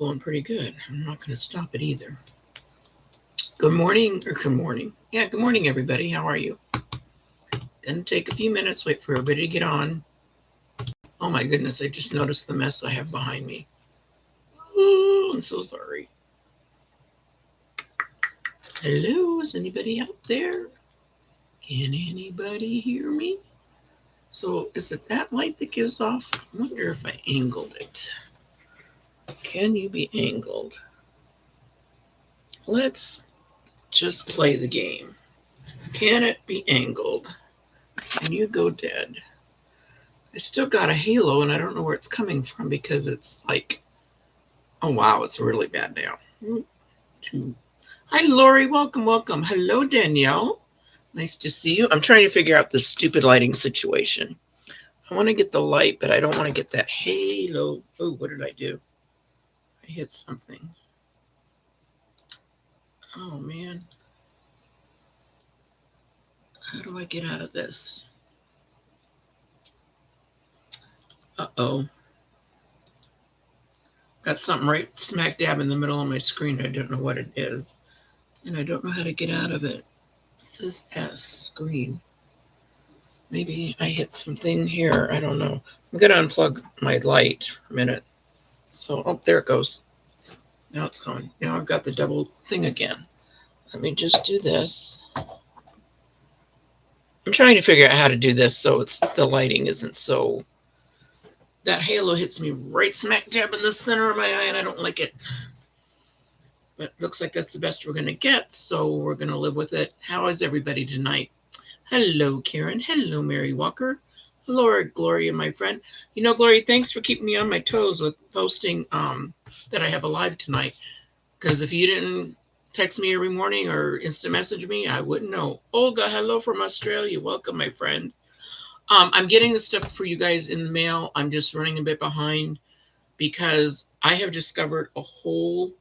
going pretty good. I'm not going to stop it either. Good morning, or good morning. Yeah, good morning, everybody. How are you? Gonna take a few minutes, wait for everybody to get on. Oh my goodness, I just noticed the mess I have behind me. Oh, I'm so sorry. Hello, is anybody out there? Can anybody hear me? So, is it that light that gives off? I wonder if I angled it. Can you be angled? Let's just play the game. Can it be angled? Can you go dead? I still got a halo and I don't know where it's coming from because it's like, oh wow, it's really bad now. Hi, Lori. Welcome, welcome. Hello, Danielle. Nice to see you. I'm trying to figure out this stupid lighting situation. I want to get the light, but I don't want to get that halo. Oh, what did I do? I hit something. Oh, man. How do I get out of this? Uh-oh. Got something right smack dab in the middle of my screen. I don't know what it is. And I don't know how to get out of it. It says S, screen. Maybe I hit something here. I don't know. I'm going to unplug my light for a minute. So, oh, there it goes. Now it's gone. Now I've got the double thing again. Let me just do this. I'm trying to figure out how to do this so the lighting isn't so. That halo hits me right smack dab in the center of my eye, and I don't like it. But looks like that's the best we're going to get, so we're going to live with it. How is everybody tonight? Hello, Karen. Hello, Mary Walker. Hello, Gloria, my friend. You know, Gloria, thanks for keeping me on my toes with posting that I have a live tonight. Because if you didn't text me every morning or instant message me, I wouldn't know. Olga, hello from Australia. Welcome, my friend. I'm getting the stuff for you guys in the mail. I'm just running a bit behind because I have discovered a whole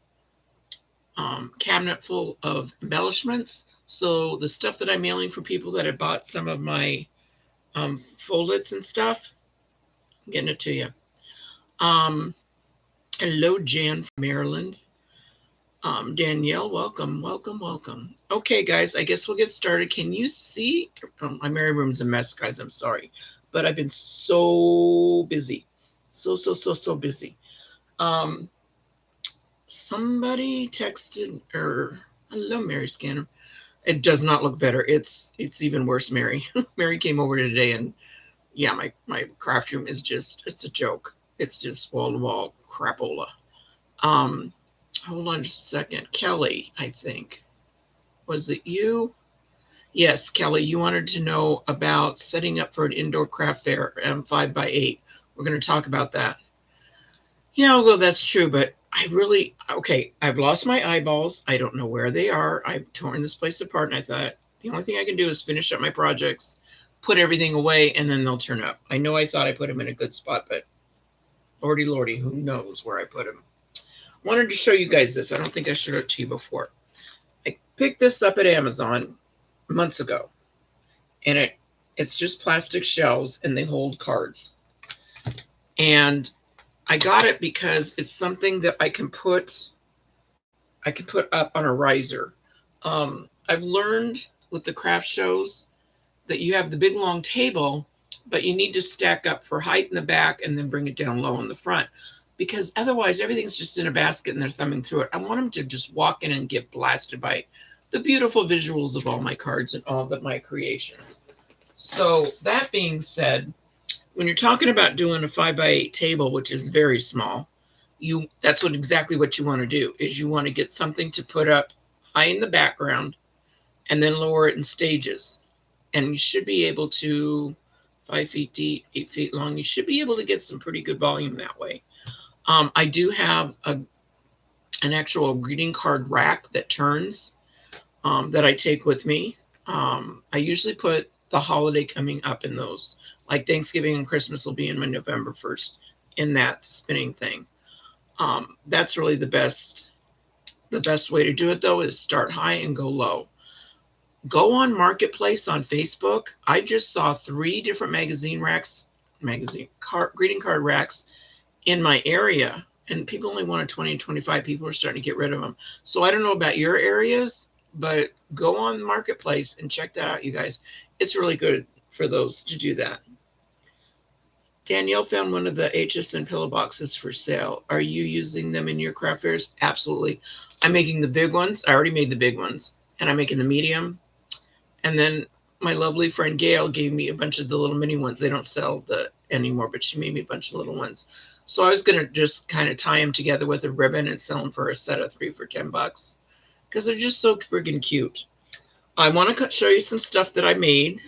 cabinet full of embellishments. So the stuff that I'm mailing for people that have bought some of my foldeds and stuff, I'm getting it to you. Hello, Jan from Maryland. Danielle, welcome, welcome, welcome. Okay, guys, I guess we'll get started. Can you see? My mirror room's a mess, guys. I'm sorry, but I've been so busy, so busy. Somebody texted, or hello, Mary Scanner. It does not look better. It's even worse, Mary. Mary came over today, and yeah, my craft room is it's a joke. It's just wall to wall crapola. Hold on just a second. Kelly, I think. Was it you? Yes, Kelly, you wanted to know about setting up for an indoor craft fair, 5x8. We're going to talk about that. Yeah, although that's true, but I've lost my eyeballs. I don't know where they are. I've torn this place apart, and I thought the only thing I can do is finish up my projects, put everything away, and then they'll turn up. I know I thought I put them in a good spot, but lordy, who knows where I put them. Wanted to show you guys this. I don't think I showed it to you before. I picked this up at Amazon months ago, and it's just plastic shelves, and they hold cards. And I got it because it's something that I can put up on a riser. I've learned with the craft shows that you have the big long table, but you need to stack up for height in the back and then bring it down low in the front. Because otherwise everything's just in a basket and they're thumbing through it. I want them to just walk in and get blasted by the beautiful visuals of all my cards and all of my creations. So that being said, when you're talking about doing a 5x8 table, which is very small, that's exactly what you want to do, is you want to get something to put up high in the background and then lower it in stages. And you should be able to, 5 feet deep, 8 feet long, you should be able to get some pretty good volume that way. I do have an actual greeting card rack that turns that I take with me. I usually put the holiday coming up in those. Like Thanksgiving and Christmas will be in my November 1st in that spinning thing. That's really the best way to do it, though, is start high and go low. Go on Marketplace on Facebook. I just saw 3 different greeting card racks in my area, and people only wanted 20 and 25. People are starting to get rid of them. So I don't know about your areas, but go on Marketplace and check that out, you guys. It's really good for those to do that. Danielle found one of the HSN pillow boxes for sale. Are you using them in your craft fairs? Absolutely. I'm making the big ones. I already made the big ones, and I'm making the medium. And then my lovely friend Gail gave me a bunch of the little mini ones. They don't sell the anymore, but she made me a bunch of little ones. So I was gonna just kind of tie them together with a ribbon and sell them for a set of 3 for $10 because they're just so friggin' cute. I want to show you some stuff that I made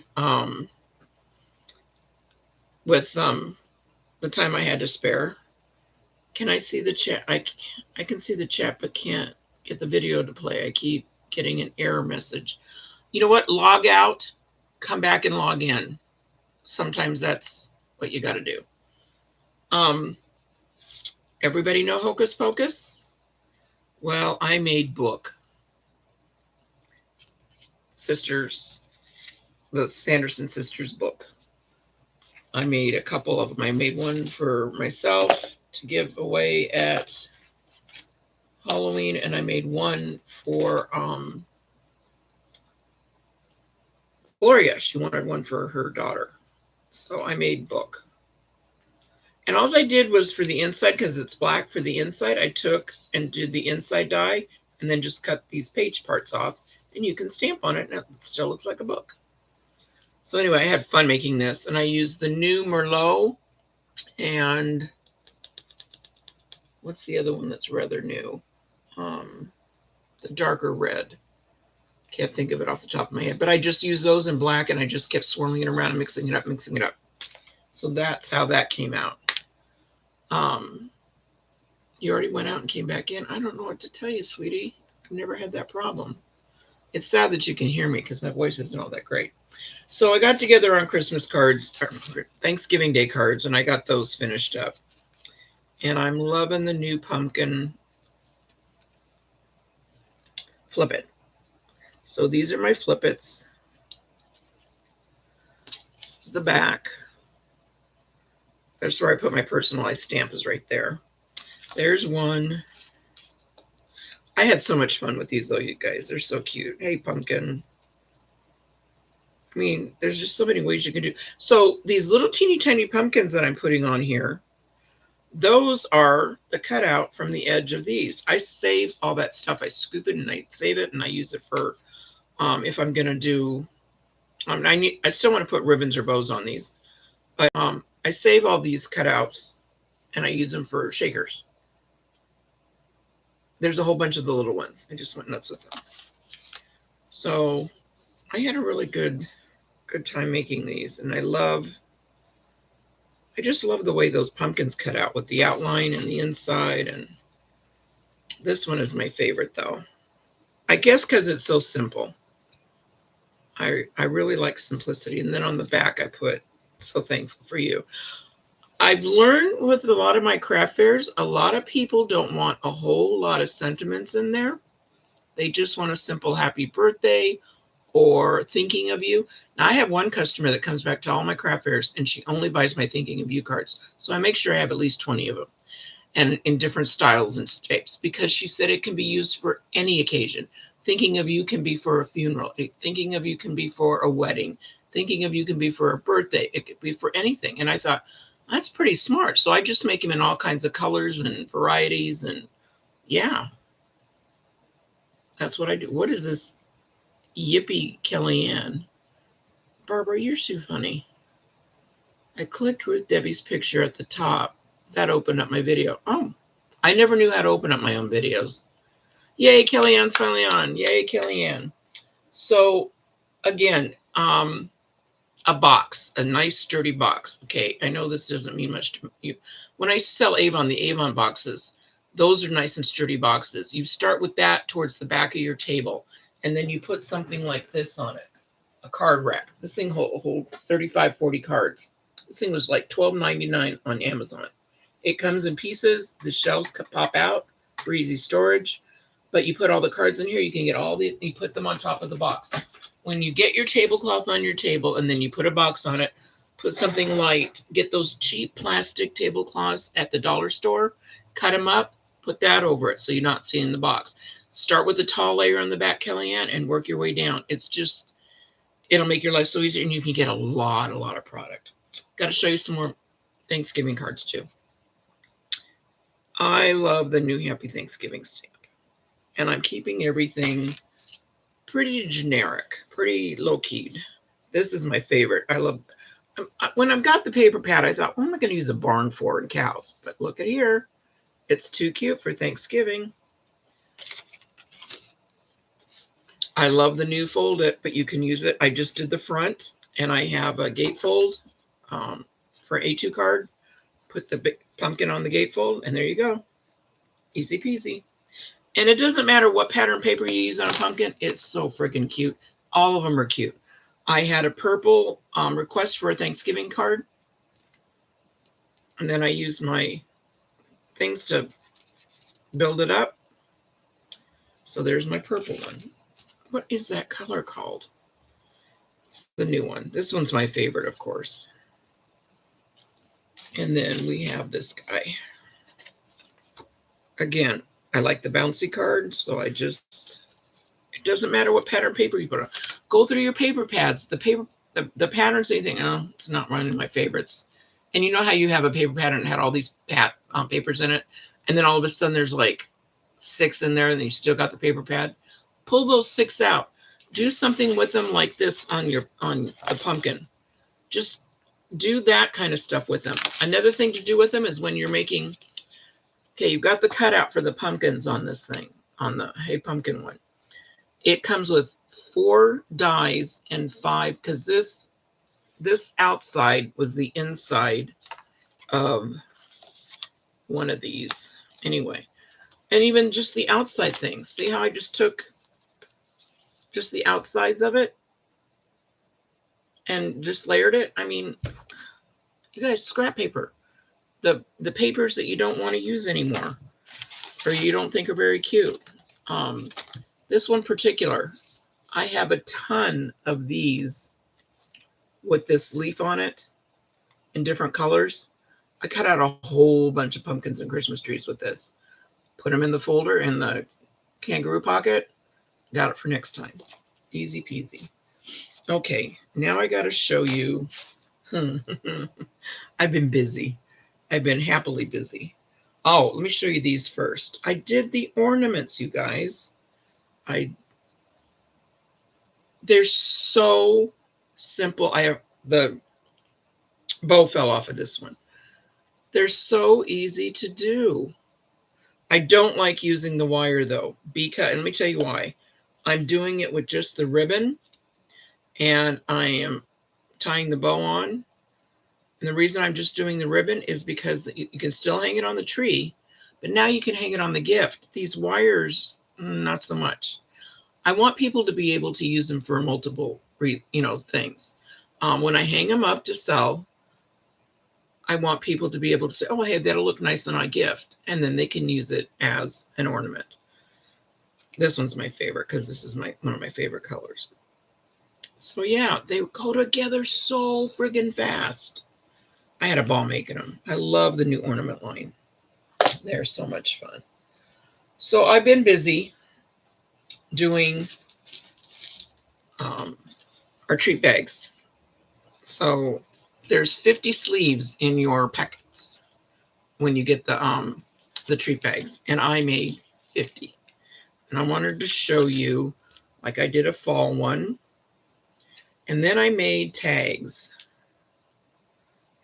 with the time I had to spare. Can I see the chat? I can see the chat, but can't get the video to play. I keep getting an error message. You know what? Log out, come back and log in. Sometimes that's what you got to do. Everybody know Hocus Pocus? Well, I made book. Sisters, the Sanderson sisters book. I made a couple of them. I made one for myself to give away at Halloween, and I made one for Gloria. She wanted one for her daughter. So I made book. And all I did was for the inside, because it's black for the inside, I took and did the inside die and then just cut these page parts off, and you can stamp on it and it still looks like a book. So anyway, I had fun making this, and I used the new Merlot and what's the other one that's rather new? The darker red. Can't think of it off the top of my head, but I just used those in black, and I just kept swirling it around and mixing it up. So that's how that came out. You already went out and came back in. I don't know what to tell you, sweetie. I've never had that problem. It's sad that you can hear me because my voice isn't all that great. So I got together on Christmas cards, Thanksgiving Day cards, and I got those finished up. And I'm loving the new pumpkin Flip It. So these are my Flip-Its. This is the back. That's where I put my personalized stamp, is right there. There's one. I had so much fun with these, though, you guys. They're so cute. Hey, pumpkin. I mean, there's just so many ways you can do. So these little teeny tiny pumpkins that I'm putting on here, those are the cutout from the edge of these. I save all that stuff. I scoop it and I save it, and I use it for if I'm going to do, I still want to put ribbons or bows on these, but I save all these cutouts and I use them for shakers. There's a whole bunch of the little ones. I just went nuts with them. So I had a really good time making these, and I just love the way those pumpkins cut out with the outline and the inside. And this one is my favorite, though. I guess because it's so simple. I really like simplicity. And then on the back, I put, so thankful for you. I've learned with a lot of my craft fairs, a lot of people don't want a whole lot of sentiments in there. They just want a simple happy birthday or thinking of you. Now, I have one customer that comes back to all my craft fairs, and she only buys my thinking of you cards. So I make sure I have at least 20 of them, and in different styles and shapes, because she said it can be used for any occasion. Thinking of you can be for a funeral. Thinking of you can be for a wedding. Thinking of you can be for a birthday. It could be for anything. And I thought, that's pretty smart. So I just make them in all kinds of colors and varieties. And yeah, that's what I do. What is this? Yippee Kellyanne. Barbara, you're so funny. I clicked Ruth Debbie's picture at the top. That opened up my video. Oh, I never knew how to open up my own videos. Yay, Kellyanne's finally on. Yay, Kellyanne. So again, a box, a nice sturdy box. Okay, I know this doesn't mean much to you. When I sell Avon, the Avon boxes, those are nice and sturdy boxes. You start with that towards the back of your table, and then you put something like this on it, a card rack. This thing hold 35, 40 cards. This thing was like $12.99 on Amazon. It comes in pieces. The shelves pop out for easy storage. But you put all the cards in here, you can get you put them on top of the box. When you get your tablecloth on your table and then you put a box on it, put something light, get those cheap plastic tablecloths at the dollar store cut them up, put that over it so you're not seeing the box. Start with a tall layer on the back, Kellyanne, and work your way down. It's just, it'll make your life so easy, and you can get a lot of product. Got to show you some more Thanksgiving cards too. I love the new Happy Thanksgiving stamp, and I'm keeping everything pretty generic, pretty low-keyed. This is my favorite. I love, when I've got the paper pad, I thought, what am I going to use a barn for and cows? But look at here. It's too cute for Thanksgiving. I love the new fold it, but you can use it. I just did the front, and I have a gatefold for an A2 card. Put the big pumpkin on the gatefold, and there you go. Easy peasy. And it doesn't matter what pattern paper you use on a pumpkin. It's so freaking cute. All of them are cute. I had a purple request for a Thanksgiving card, and then I used my things to build it up. So there's my purple one. What is that color called? It's the new one. This one's my favorite, of course. And then we have this guy. Again, I like the bouncy cards, so I just, it doesn't matter what pattern paper you put on. Go through your paper pads. The patterns, you think, oh, it's not one of my favorites. And you know how you have a paper pattern that had all these papers in it, and then all of a sudden there's like 6 in there, and then you still got the paper pad. Pull those 6 out. Do something with them like this on the pumpkin. Just do that kind of stuff with them. Another thing to do with them is when you're making, okay, you've got the cutout for the pumpkins on this thing, on the Hey Pumpkin one. It comes with 4 dies and 5, because this outside was the inside of one of these. Anyway, and even just the outside things. See how I just took just the outsides of it and just layered it? I mean, you guys, scrap paper. The papers that you don't want to use anymore or you don't think are very cute. This one particular, I have a ton of these with this leaf on it in different colors. I cut out a whole bunch of pumpkins and Christmas trees with this. Put them in the folder in the kangaroo pocket. Got it for next time. Easy peasy. Okay, now I got to show you. I've been busy. I've been happily busy. Oh, let me show you these first. I did the ornaments, you guys. They're so simple. I have the bow fell off of this one. They're so easy to do. I don't like using the wire though, because, and let me tell you why. I'm doing it with just the ribbon, and I am tying the bow on. And the reason I'm just doing the ribbon is because you can still hang it on the tree, but now you can hang it on the gift. These wires, not so much. I want people to be able to use them for multiple, things. When I hang them up to sell, I want people to be able to say, oh, hey, that'll look nice on a gift. And then they can use it as an ornament. This one's my favorite because this is one of my favorite colors. So yeah, they go together so friggin' fast. I had a ball making them. I love the new ornament line. They're so much fun. So I've been busy doing our treat bags. So there's 50 sleeves in your packets when you get the treat bags, and I made 50. And I wanted to show you, like I did a fall one, and then I made tags,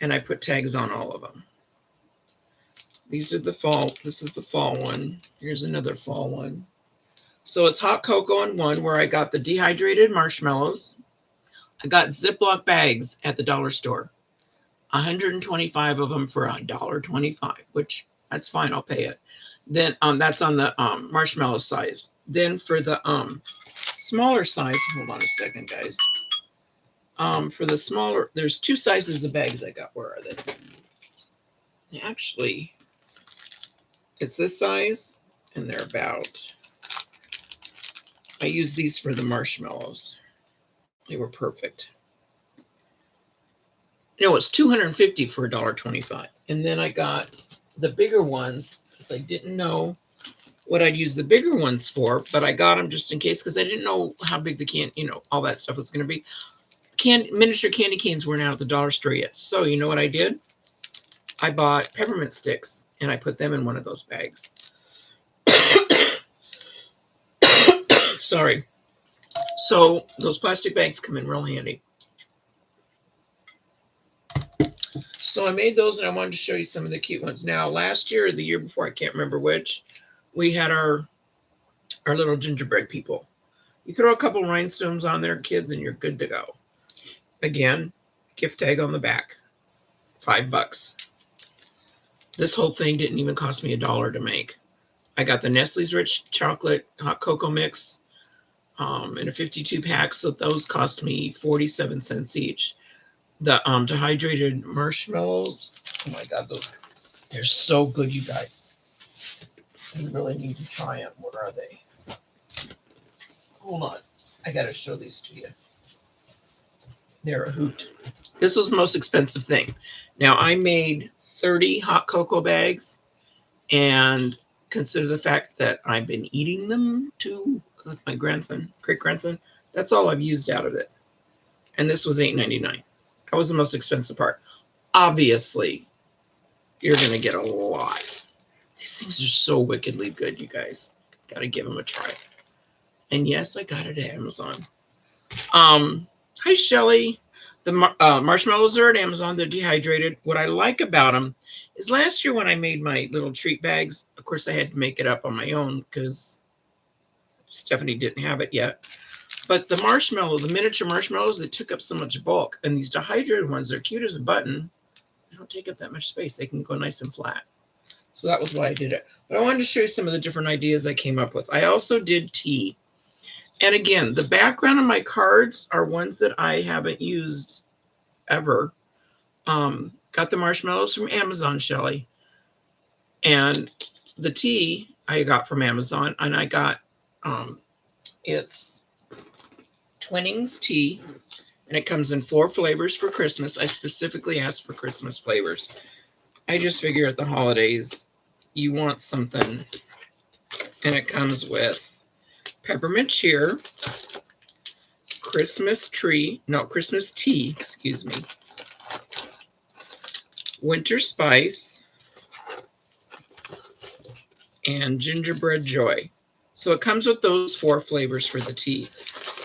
and I put tags on all of them. These are the fall. This is the fall one. Here's another fall one. So it's hot cocoa in one, where I got the dehydrated marshmallows. I got Ziploc bags at the dollar store. 125 of them for $1.25, which that's fine. I'll pay it. Then that's on the marshmallow size. Then for the smaller size, hold on a second, guys. For the smaller, there's 2 sizes of bags I got. Where are they? Actually, it's this size, and they're about, I use these for the marshmallows. They were perfect. No, it's $250 for $1.25. And then I got the bigger ones because I didn't know what I'd use the bigger ones for, but I got them just in case because I didn't know how big the all that stuff was going to be. Miniature candy canes weren't out at the dollar store yet. So you know what I did? I bought peppermint sticks and I put them in one of those bags. Sorry. So those plastic bags come in real handy. So I made those and I wanted to show you some of the cute ones. Now, last year or the year before, I can't remember which, we had our little gingerbread people. You throw a couple rhinestones on there, kids, and you're good to go. Again, gift tag on the back, $5. This whole thing didn't even cost me $1 to make. I got the Nestle's Rich Chocolate Hot Cocoa Mix in a 52 pack, so those cost me 47 cents each. The dehydrated marshmallows, oh my God, they're so good, you guys. You really need to try them. What are they? Hold on, I gotta show these to you. They're a hoot. This was the most expensive thing. Now, I made 30 hot cocoa bags, and consider the fact that I've been eating them too with my grandson, great grandson. That's all I've used out of it. And this was $8.99. That was the most expensive part. Obviously, you're going to get a lot. These things are so wickedly good, you guys. Got to give them a try. And yes, I got it at Amazon. Hi, Shelly. The marshmallows are at Amazon. They're dehydrated. What I like about them is last year when I made my little treat bags, of course, I had to make it up on my own because Stephanie didn't have it yet. But the miniature marshmallows, they took up so much bulk. And these dehydrated ones, they're cute as a button. They don't take up that much space. They can go nice and flat. So that was why I did it. But I wanted to show you some of the different ideas I came up with. I also did tea. And again, the background of my cards are ones that I haven't used ever. Got the marshmallows from Amazon, Shelly. And the tea I got from Amazon. And I got, it's Twinnings tea. And it comes in 4 flavors for Christmas. I specifically asked for Christmas flavors. I just figure at the holidays, you want something. And it comes with peppermint cheer, Christmas tea, winter spice, and gingerbread joy. So it comes with those 4 flavors for the tea,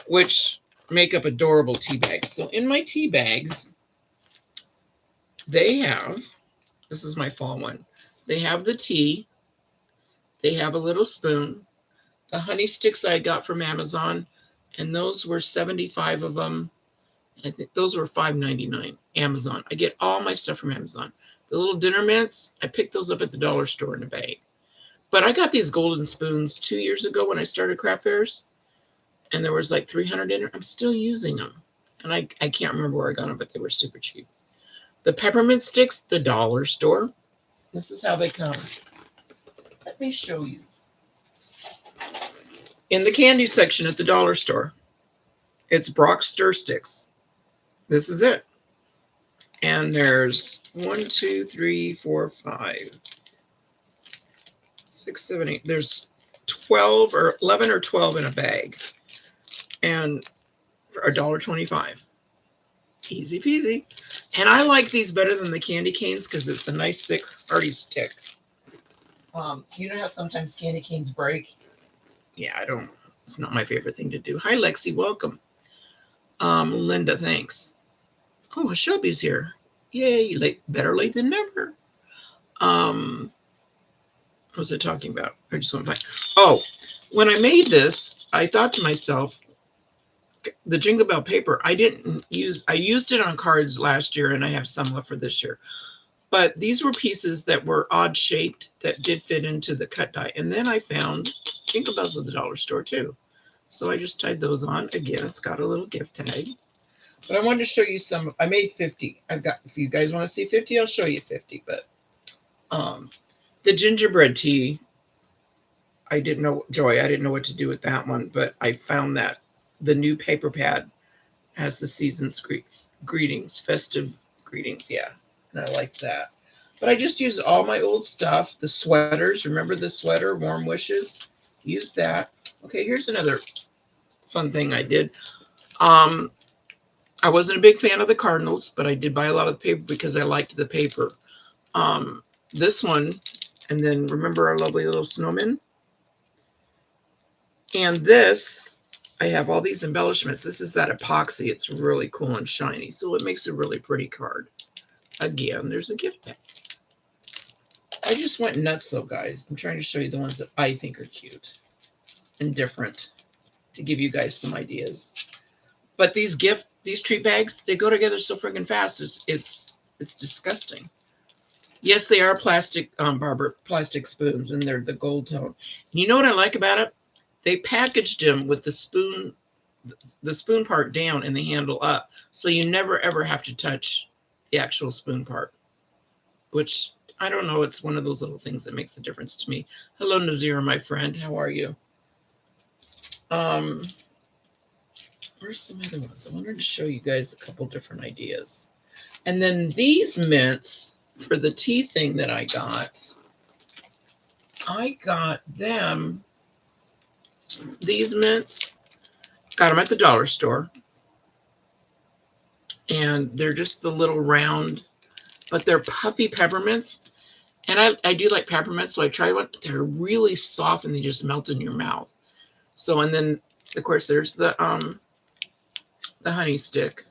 which make up adorable tea bags. So in my tea bags, they have, this is my fall one, they have the tea, they have a little spoon, the honey sticks I got from Amazon, and those were 75 of them. And I think those were $5.99. Amazon. I get all my stuff from Amazon. The little dinner mints, I picked those up at the dollar store in a bag. But I got these golden spoons 2 years ago when I started craft fairs, and there was like 300 in it. I'm still using them. And I can't remember where I got them, but they were super cheap. The peppermint sticks, the dollar store. This is how they come. Let me show you. In the candy section at the dollar store, it's Brock Stir Sticks. This is it. And there's 1, 2, 3, 4, 5, 6, 7, 8. There's 12 or 11 or 12 in a bag. And for $1.25. Easy peasy. And I like these better than the candy canes because it's a nice thick hearty stick. You know how sometimes candy canes break? Yeah, it's not my favorite thing to do. Hi, Lexi, welcome. Linda, thanks. Oh, Shelby's here. Yay, better late than never. What was I talking about? I just went by. Oh, when I made this, I thought to myself, the Jingle Bell paper, I used it on cards last year, and I have some left for this year. But these were pieces that were odd shaped that did fit into the cut die. And then I found Jingle Bells at the dollar store too. So I just tied those on. Again, it's got a little gift tag. But I wanted to show you some. I made 50. If you guys want to see 50, I'll show you 50. But the gingerbread tea, I didn't know what to do with that one. But I found that the new paper pad has the season's greetings, festive greetings. Yeah. And I like that. But I just used all my old stuff. The sweaters, remember the sweater, Warm Wishes? Use that. Okay, here's another fun thing I did. Um, I wasn't a big fan of the Cardinals, but I did buy a lot of the paper because I liked the paper. Um, this one, and then remember our lovely little snowman? And this, I have all these embellishments. This is that epoxy. It's really cool and shiny, so it makes a really pretty card. Again, there's a gift pack. I just went nuts though, guys. I'm trying to show you the ones that I think are cute and different to give you guys some ideas. But these treat bags, they go together so freaking fast. It's disgusting. Yes, they are plastic, Barbara, plastic spoons, and they're the gold tone. And you know what I like about it? They packaged them with the spoon part down and the handle up, so you never ever have to touch the actual spoon part. Which I don't know. It's one of those little things that makes a difference to me. Hello, Nazira, my friend. How are you? Um, where's some other ones? I wanted to show you guys a couple different ideas. And then these mints for the tea thing that I got them, these mints, got them at the dollar store. And they're just the little round, but they're puffy peppermints. And I do like peppermints, so I tried one. They're really soft and they just melt in your mouth. So, and then of course there's the honey stick,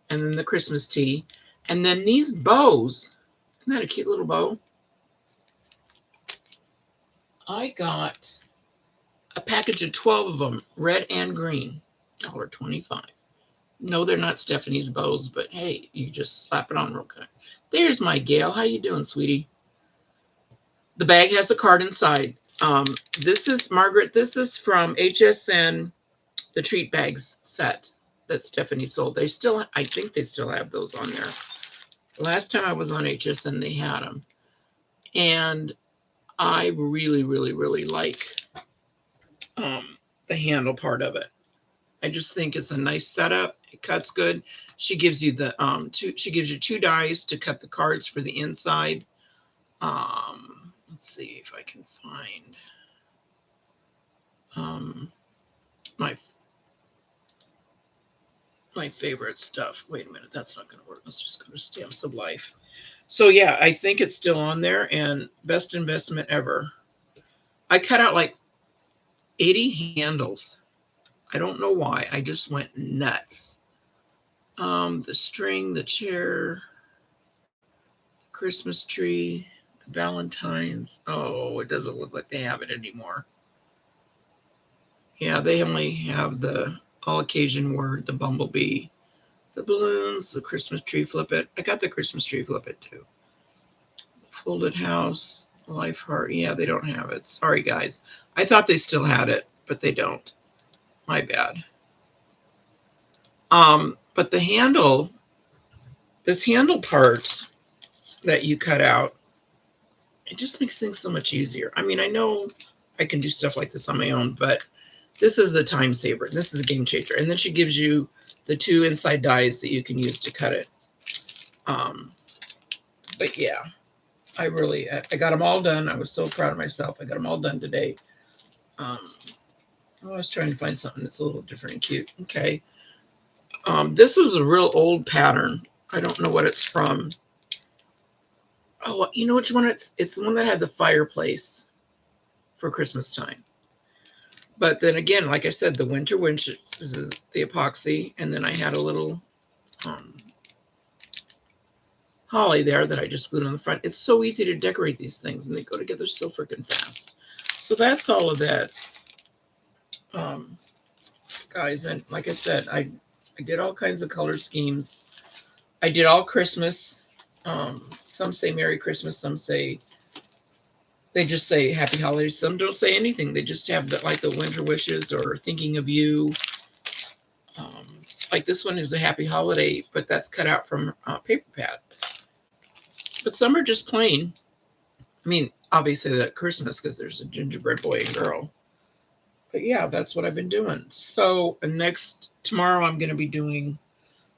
and then the Christmas tea, and then these bows. Isn't that a cute little bow? I got a package of 12 of them, red and green, $1.25. No, they're not Stephanie's bows, but hey, you just slap it on real quick. There's my Gail. How you doing, sweetie? The bag has a card inside. This is Margaret. This is from HSN, the treat bags set that Stephanie sold. They still, I think they still have those on there. Last time I was on HSN, they had them. And I really, really, really like the handle part of it. I just think it's a nice setup. It cuts good. She gives you the she gives you 2 dies to cut the cards for the inside. Let's see if I can find my favorite stuff. Wait a minute, that's not going to work. Let's just go to Stamps of Life. So yeah, I think it's still on there, and best investment ever. I cut out like 80 handles. I don't know why. I just went nuts. The string, the chair, the Christmas tree, the Valentine's. Oh, it doesn't look like they have it anymore. Yeah, they only have the all occasion word, the bumblebee, the balloons, the Christmas tree flip it. I got the Christmas tree flip it too. Folded house, life heart. Yeah, they don't have it. Sorry, guys. I thought they still had it, but they don't. My bad. But the handle, this handle part that you cut out, it just makes things so much easier. I mean, I know I can do stuff like this on my own, but this is a time saver. This is a game changer. And then she gives you the 2 inside dies that you can use to cut it. But yeah, I got them all done. I was so proud of myself. I got them all done today. I was trying to find something that's a little different and cute. Okay. This is a real old pattern. I don't know what it's from. Oh, you know which one it's the one that had the fireplace for Christmas time. But then again, like I said, the winter winches is the epoxy, and then I had a little holly there that I just glued on the front. It's so easy to decorate these things, and they go together so freaking fast. So that's all of that, guys. And like I said, I did all kinds of color schemes. I did all Christmas. Some say Merry Christmas. Some say, they just say Happy Holidays. Some don't say anything. They just have like the winter wishes or thinking of you. Like this one is a Happy Holiday, but that's cut out from paper pad. But some are just plain. I mean, obviously that Christmas because there's a gingerbread boy and girl. But yeah, that's what I've been doing. So tomorrow I'm going to be doing,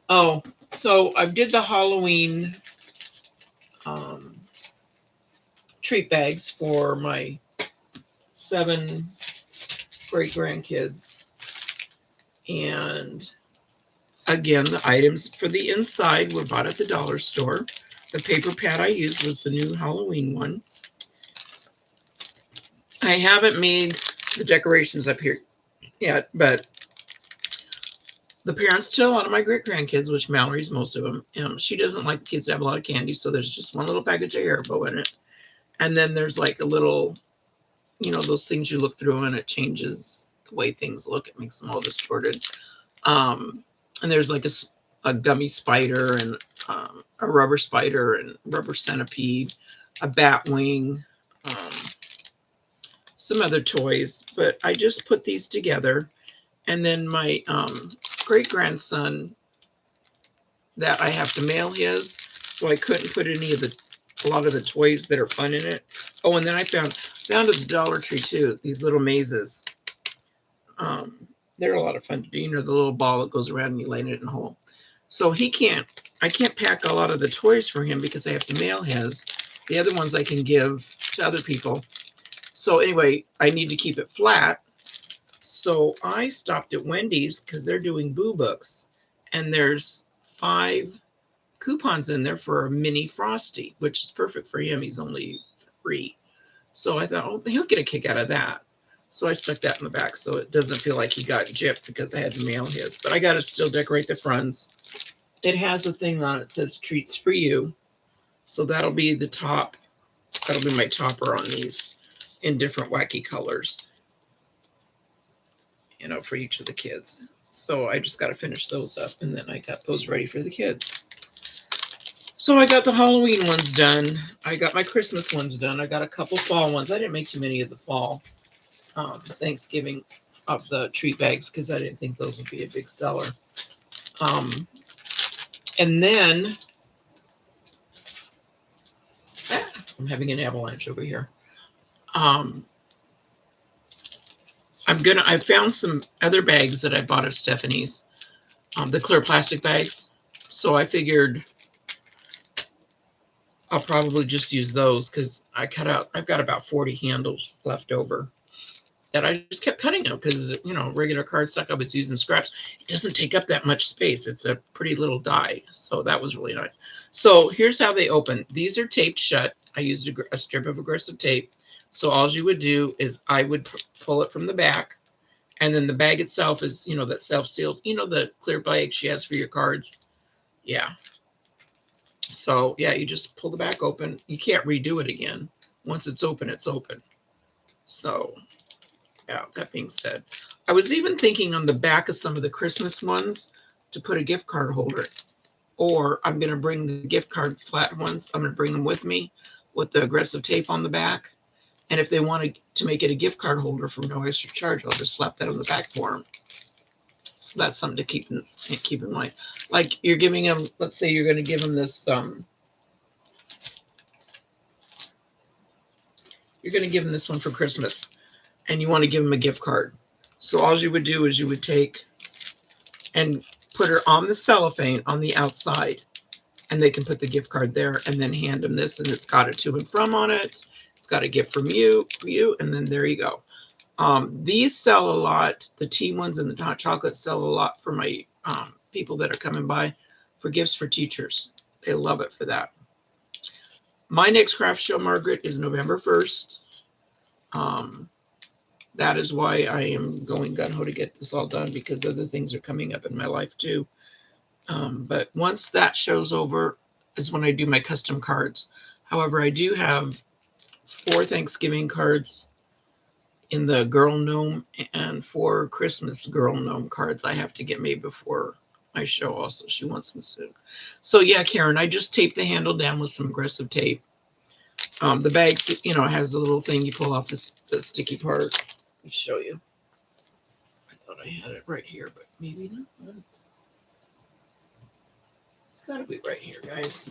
so I did the Halloween treat bags for my 7 great grandkids. And again, the items for the inside were bought at the dollar store. The paper pad I used was the new Halloween one. I haven't made the decorations up here yet, but the parents to a lot of my great grandkids, which Mallory's most of them, she doesn't like the kids to have a lot of candy, so there's just one little package of Haribo in it. And then there's like a little, those things you look through and it changes the way things look. It makes them all distorted. And there's like a gummy spider and a rubber spider and rubber centipede, a bat wing, some other toys. But I just put these together. And then my great grandson, that I have to mail his, so I couldn't put a lot of the toys that are fun in it. Oh, and then I found at the Dollar Tree too these little mazes. They're a lot of fun to do. The little ball that goes around and you land it in a hole. So I can't pack a lot of the toys for him because I have to mail his. The other ones I can give to other people. So anyway, I need to keep it flat. So I stopped at Wendy's because they're doing Boo Books. And there's 5 coupons in there for a mini Frosty, which is perfect for him. He's only 3. So I thought, oh, he'll get a kick out of that. So I stuck that in the back so it doesn't feel like he got gypped because I had to mail his. But I got to still decorate the fronts. It has a thing on it that says treats for you. So that'll be the top. That'll be my topper on these in different wacky colors, for each of the kids. So I just got to finish those up, and then I got those ready for the kids. So I got the Halloween ones done. I got my Christmas ones done. I got a couple fall ones. I didn't make too many of the fall Thanksgiving of the treat bags because I didn't think those would be a big seller. And then I'm having an avalanche over here. I found some other bags that I bought of Stephanie's, the clear plastic bags. So I figured I'll probably just use those because I've got about 40 handles left over that I just kept cutting them because, regular cardstock I was using scraps. It doesn't take up that much space. It's a pretty little die. So that was really nice. So here's how they open. These are taped shut. I used a strip of aggressive tape. So all you would do is I would pull it from the back. And then the bag itself is, that self-sealed, the clear bag she has for your cards. Yeah. So, yeah, you just pull the back open. You can't redo it again. Once it's open, it's open. So, yeah, that being said, I was even thinking on the back of some of the Christmas ones to put a gift card holder. Or I'm going to bring the gift card flat ones. I'm going to bring them with me with the aggressive tape on the back. And if they wanted to make it a gift card holder for no extra charge, I'll just slap that on the back for them. So that's something to keep in mind. Like you're giving them, let's say you're going to give them this, you're going to give them this one for Christmas and you want to give them a gift card. So all you would do is you would take and put her on the cellophane on the outside and they can put the gift card there and then hand them this and it's got a to and from on it. It's got a gift from you, and then there you go. These sell a lot. The tea ones and the hot chocolate sell a lot for my people that are coming by for gifts for teachers. They love it for that. My next craft show, Margaret, is November 1st. That is why I am going gung-ho to get this all done because other things are coming up in my life too. But once that show's over is when I do my custom cards. However, I do have 4 Thanksgiving cards in the Girl Gnome and 4 Christmas Girl Gnome cards I have to get made before my show also. She wants them soon. So yeah, Karen, I just taped the handle down with some aggressive tape. The bag, has a little thing you pull off the sticky part. Let me show you. I thought I had it right here, but maybe not. It's got to be right here, guys.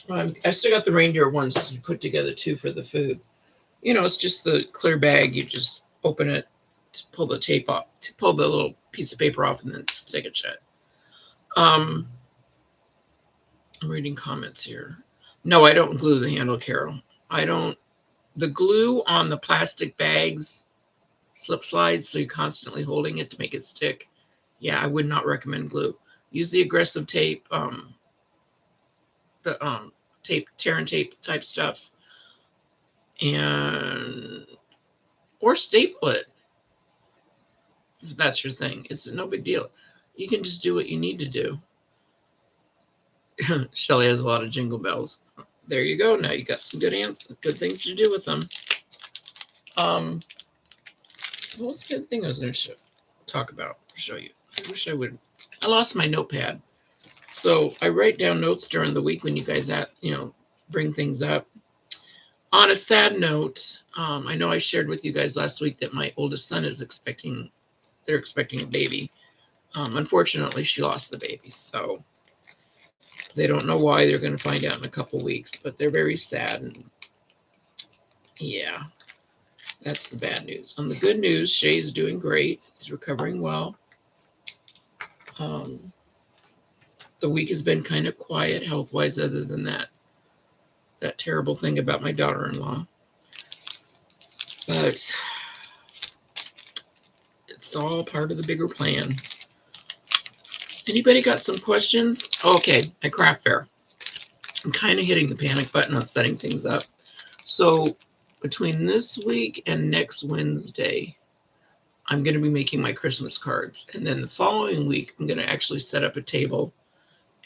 I still got the reindeer ones to put together too for the food. It's just the clear bag. You just open it, pull the tape off, pull the little piece of paper off, and then stick it shut. I'm reading comments here. No, I don't glue the handle, Carol. I don't, the glue on the plastic bags slip slides, so you're constantly holding it to make it stick. Yeah, I would not recommend glue. Use the aggressive tape, the tape, tear and tape type stuff, and or staple it if that's your thing. It's no big deal. You can just do what you need to do. Shelly has a lot of jingle bells. There you go. Now you got some good things to do with them. Um, what was the good thing I was going to talk about? Show you. I wish I would. I lost my notepad, so I write down notes during the week when you guys bring things up. On a sad note, I know I shared with you guys last week that my oldest son is expecting. They're expecting a baby. Unfortunately, she lost the baby, so they don't know why. They're going to find out in a couple weeks, but they're very sad. And yeah, that's the bad news. On the good news, Shay's doing great. He's recovering well. The week has been kind of quiet health-wise, other than that terrible thing about my daughter-in-law. But it's all part of the bigger plan. Anybody got some questions? Okay, at craft fair. I'm kind of hitting the panic button on setting things up. So between this week and next Wednesday, I'm going to be making my Christmas cards. And then the following week, I'm going to actually set up a table,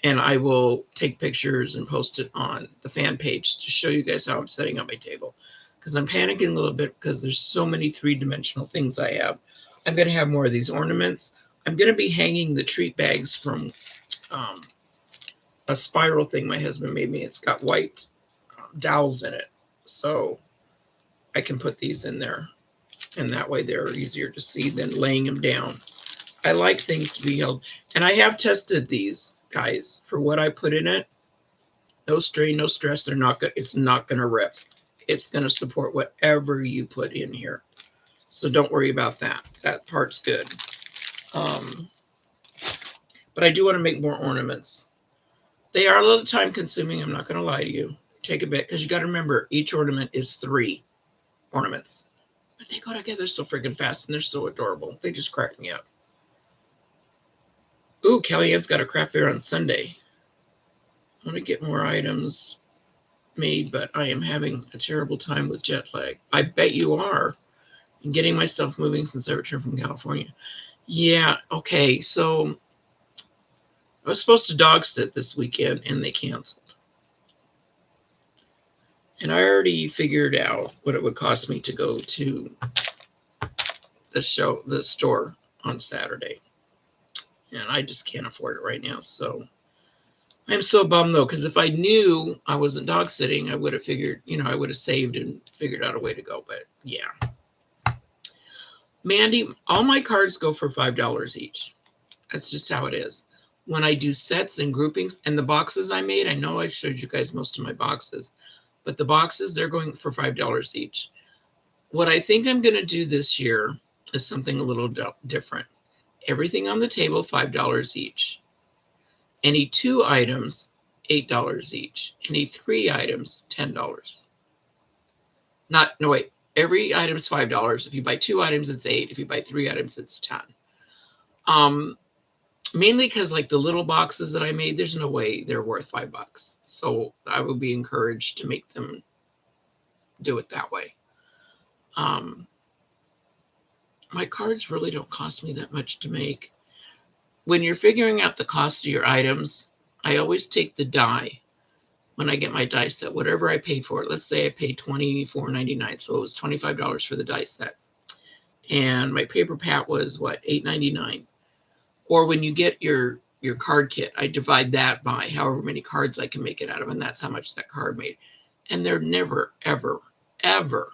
and I will take pictures and post it on the fan page to show you guys how I'm setting up my table. Because I'm panicking a little bit because there's so many three-dimensional things I have. I'm going to have more of these ornaments. I'm going to be hanging the treat bags from a spiral thing my husband made me. It's got white dowels in it. So I can put these in there. And that way they're easier to see than laying them down. I like things to be held. And I have tested these, guys, for what I put in it. No strain, no stress. It's not going to rip. It's going to support whatever you put in here. So don't worry about that. That part's good. But I do want to make more ornaments. They are a little time consuming. I'm not going to lie to you. Take a bit, because you got to remember, each ornament is 3 ornaments. But they go together so freaking fast, and they're so adorable. They just crack me up. Ooh, Kellyanne's got a craft fair on Sunday. I want to get more items made, but I am having a terrible time with jet lag. I bet you are. I'm getting myself moving since I returned from California. Yeah, okay, so I was supposed to dog sit this weekend, and they canceled. And I already figured out what it would cost me to go to the store on Saturday. And I just can't afford it right now. So I'm so bummed, though, because if I knew I wasn't dog sitting, I would have figured, I would have saved and figured out a way to go. But yeah. Mandy, all my cards go for $5 each. That's just how it is. When I do sets and groupings and the boxes I made, I know I've showed you guys most of my boxes, but the boxes, they're going for $5 each. What I think I'm going to do this year is something a little different. Everything on the table, $5 each. Any 2 items, $8 each. Any 3 items, $10. Every item is $5. If you buy 2 items, it's $8. If you buy 3 items, it's $10. Mainly because like the little boxes that I made, there's no way they're worth $5. So I would be encouraged to make them do it that way. My cards really don't cost me that much to make. When you're figuring out the cost of your items, I always take the die when I get my die set, whatever I paid for it. Let's say I paid $24.99, so it was $25 for the die set. And my paper pat was $8.99. Or when you get your card kit, I divide that by however many cards I can make it out of, and that's how much that card made. And they're never, ever, ever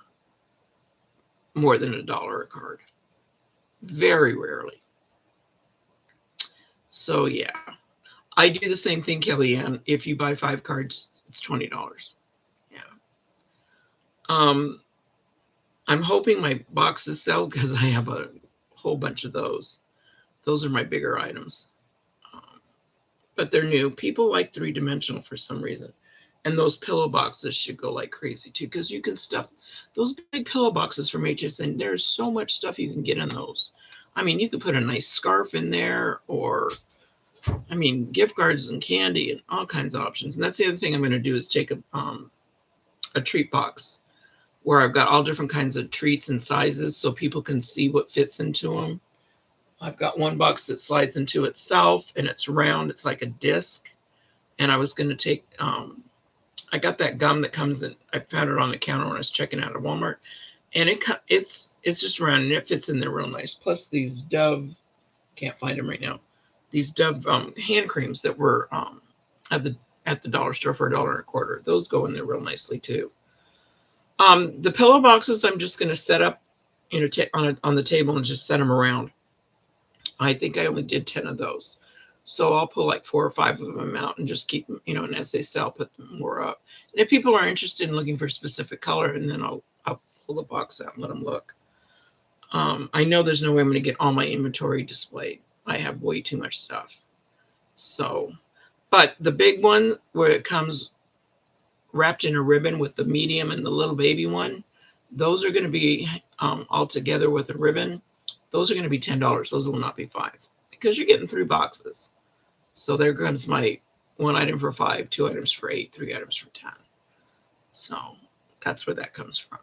more than $1 a card. Very rarely. So yeah, I do the same thing, Kellyanne. If you buy 5 cards, it's $20. Yeah. I'm hoping my boxes sell because I have a whole bunch of those. Those are my bigger items. But they're new. People like 3-dimensional for some reason. And those pillow boxes should go like crazy too, because you can stuff those big pillow boxes from HSN. There's so much stuff you can get in those. I mean, you could put a nice scarf in there, or I mean, gift cards and candy and all kinds of options. And that's the other thing I'm going to do is take a treat box where I've got all different kinds of treats and sizes so people can see what fits into them. I've got one box that slides into itself and it's round. It's like a disc. And I was going to take, I got that gum that comes in. I found it on the counter when I was checking out at Walmart, and it's just round and it fits in there real nice. Plus these Dove, can't find them right now. These Dove hand creams that were at the dollar store for $1.25. Those go in there real nicely too. The pillow boxes I'm just going to set up, on the table and just set them around. I think I only did 10 of those. So I'll pull like 4 or 5 of them out and just keep them, and as they sell, put more up. And if people are interested in looking for a specific color, and then I'll pull the box out and let them look. I know there's no way I'm going to get all my inventory displayed. I have way too much stuff. So, but the big one where it comes wrapped in a ribbon with the medium and the little baby one, those are going to be all together with a ribbon. Those are going to be $10. Those will not be $5 because you're getting 3 boxes. So there comes my 1 item for $5, 2 items for $8, 3 items for $10. So that's where that comes from.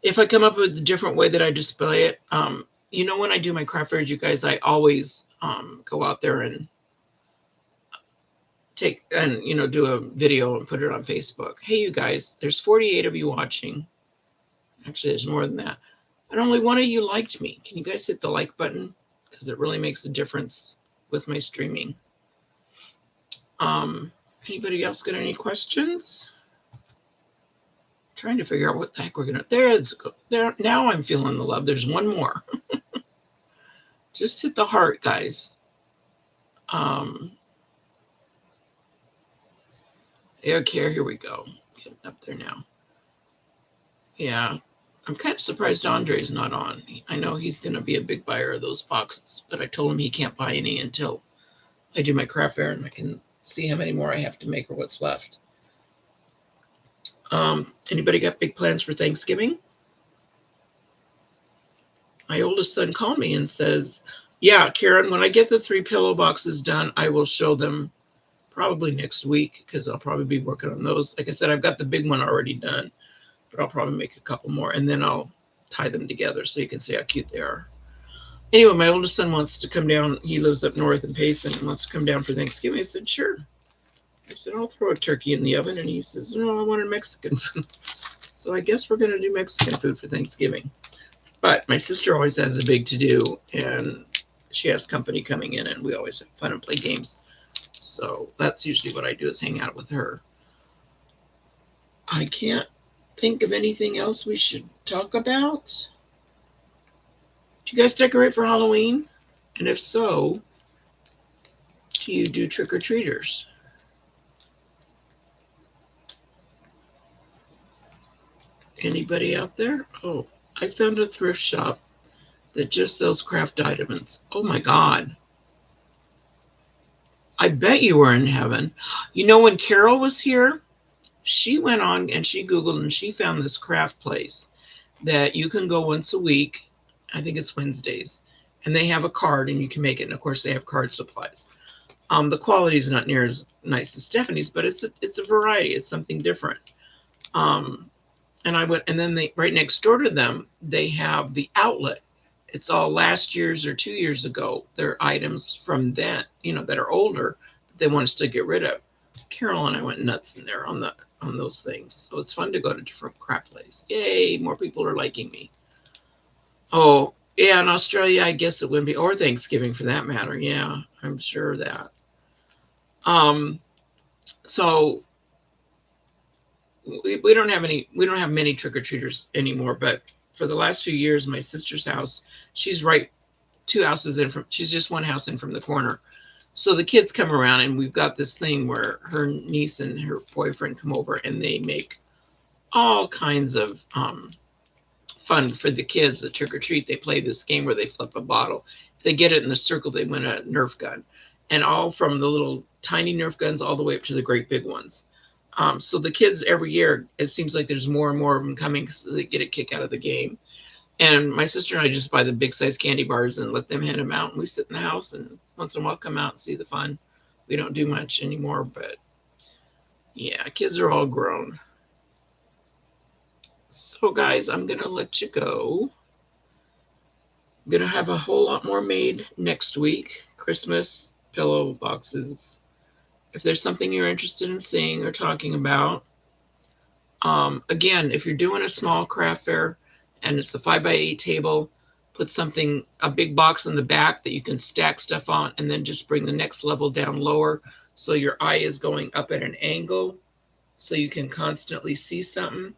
If I come up with a different way that I display it, when I do my craft fairs, you guys, I always go out there and do a video and put it on Facebook. Hey, you guys, there's 48 of you watching. Actually, there's more than that. And only 1 of you liked me. Can you guys hit the like button? Because it really makes a difference with my streaming. Anybody else got any questions? Trying to figure out what the heck we're gonna. There. Now I'm feeling the love. There's one more. Just hit the heart, guys. Okay, here we go. Getting up there now. Yeah, I'm kind of surprised Andre's not on. I know he's going to be a big buyer of those boxes, but I told him he can't buy any until I do my craft fair and I can see how many more I have to make or what's left. Anybody got big plans for Thanksgiving? My oldest son called me and says, yeah, Karen, when I get the 3 pillow boxes done, I will show them probably next week because I'll probably be working on those. Like I said, I've got the big one already done, but I'll probably make a couple more and then I'll tie them together so you can see how cute they are. Anyway, my oldest son wants to come down. He lives up north in Payson and wants to come down for Thanksgiving. I said, sure. I said, I'll throw a turkey in the oven. And he says, no, I want a Mexican food. So I guess we're going to do Mexican food for Thanksgiving. But my sister always has a big to-do, and she has company coming in, and we always have fun and play games. So that's usually what I do, is hang out with her. I can't think of anything else we should talk about. Do you guys decorate for Halloween? And if so, do you do trick-or-treaters? Anybody out there? Oh, I found a thrift shop that just sells craft items. Oh my God. I bet you were in heaven. When Carol was here, she went on and she Googled and she found this craft place that you can go once a week. I think it's Wednesdays. And they have a card and you can make it. And of course they have card supplies. The quality is not near as nice as Stephanie's, but it's a variety. It's something different. And I went, and then right next door to them, they have the outlet. It's all last year's or 2 years ago. They're items from then, that are older that they want us to get rid of. Carol and I went nuts in there on those things. So it's fun to go to different craft places. Yay, more people are liking me. Oh, yeah, in Australia, I guess it wouldn't be, or Thanksgiving for that matter. Yeah, I'm sure of that. So we don't have many trick-or-treaters anymore, but for the last few years, my sister's house, she's right 2 houses in from, she's just 1 house in from the corner. So the kids come around and we've got this thing where her niece and her boyfriend come over and they make all kinds of fun for the kids. The trick-or-treat, they play this game where they flip a bottle. If they get it in the circle, they win a Nerf gun. and all from the little tiny Nerf guns all the way up to the great big ones. So the kids every year, it seems like there's more and more of them coming because they get a kick out of the game. And my sister and I just buy the big size candy bars and let them hand them out. And we sit in the house and once in a while come out and see the fun. We don't do much anymore, but yeah, kids are all grown. So, guys, I'm going to let you go. I'm going to have a whole lot more made next week. Christmas pillow boxes. If there's something you're interested in seeing or talking about, again, if you're doing a small craft fair and it's a 5x8 table, put something, a big box in the back that you can stack stuff on, and then just bring the next level down lower so your eye is going up at an angle so you can constantly see something.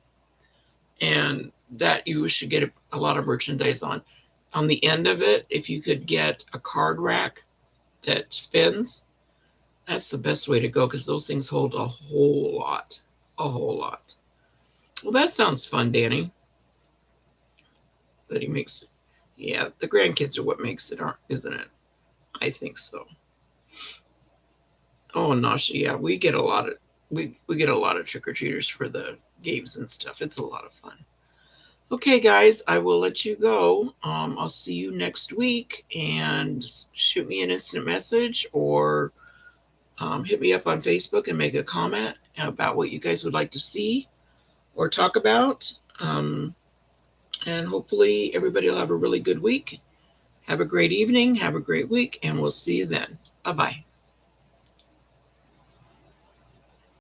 And that you should get a lot of merchandise on. On the end of it, if you could get a card rack that spins, that's the best way to go because those things hold a whole lot. A whole lot. Well, that sounds fun, Danny. That he makes it. Yeah, the grandkids are what makes it, isn't it? I think so. Oh, Nasha, yeah, we get a lot of we get a lot of trick or treaters for the games and stuff. It's a lot of fun. Okay, guys, I will let you go. I'll see you next week, and shoot me an instant message or hit me up on Facebook and make a comment about what you guys would like to see or talk about. And hopefully everybody will have a really good week. Have a great evening. Have a great week, and we'll see you then. Bye-bye.